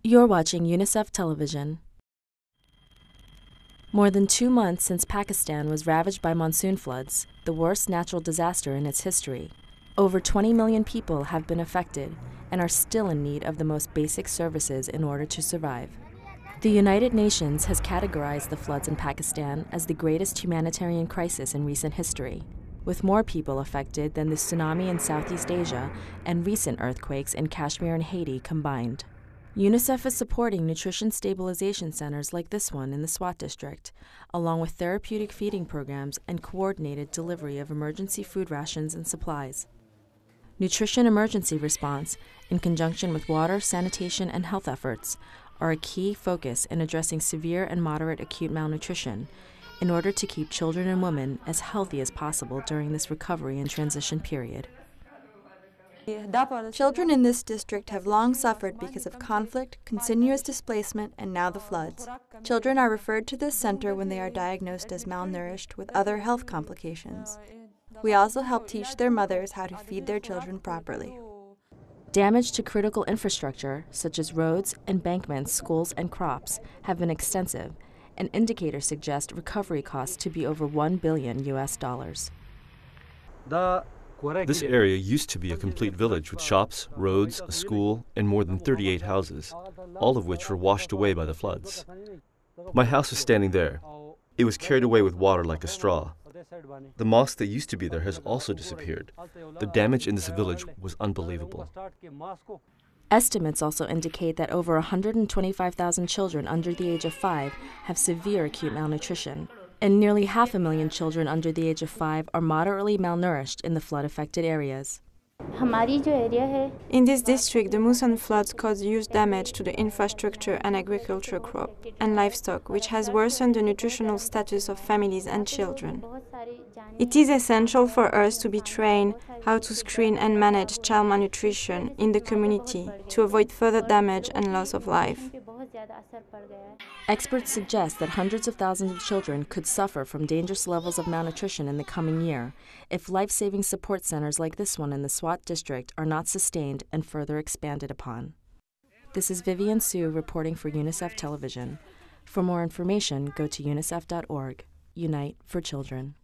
You're watching UNICEF television. More than 2 months since Pakistan was ravaged by monsoon floods, the worst natural disaster in its history. Over 20 million people have been affected and are still in need of the most basic services in order to survive. The United Nations has categorized the floods in Pakistan as the greatest humanitarian crisis in recent history, with more people affected than the tsunami in Southeast Asia and recent earthquakes in Kashimir and Haiti combined. UNICEF is supporting nutrition stabilization centers like this one in the Swat District, along with therapeutic feeding programs and coordinated delivery of emergency food rations and supplies. Nutrition emergency response, in conjunction with water, sanitation, and health efforts, are a key focus in addressing severe and moderate acute malnutrition in order to keep children and women as healthy as possible during this recovery and transition period. Children in this district have long suffered because of conflict, continuous displacement, and now the floods. Children are referred to this center when they are diagnosed as malnourished with other health complications. We also help teach their mothers how to feed their children properly. Damage to critical infrastructure, such as roads, embankments, schools, and crops, have been extensive, and indicators suggest recovery costs to be over $1 billion. This area used to be a complete village with shops, roads, a school, and more than 38 houses, all of which were washed away by the floods. My house was standing there. It was carried away with water like a straw. The mosque that used to be there has also disappeared. The damage in this village was unbelievable. Estimates also indicate that over 125,000 children under the age of 5 have severe acute malnutrition, and nearly 500,000 children under the age of 5 are moderately malnourished in the flood-affected areas. In this district, the monsoon floods caused huge damage to the infrastructure and agriculture crop and livestock, which has worsened the nutritional status of families and children. It is essential for us to be trained how to screen and manage child malnutrition in the community to avoid further damage and loss of life. Experts suggest that hundreds of thousands of children could suffer from dangerous levels of malnutrition in the coming year if life-saving support centers like this one in the Swat District are not sustained and further expanded upon. This is Vivian Sue reporting for UNICEF Television. For more information, go to unicef.org. Unite for Children.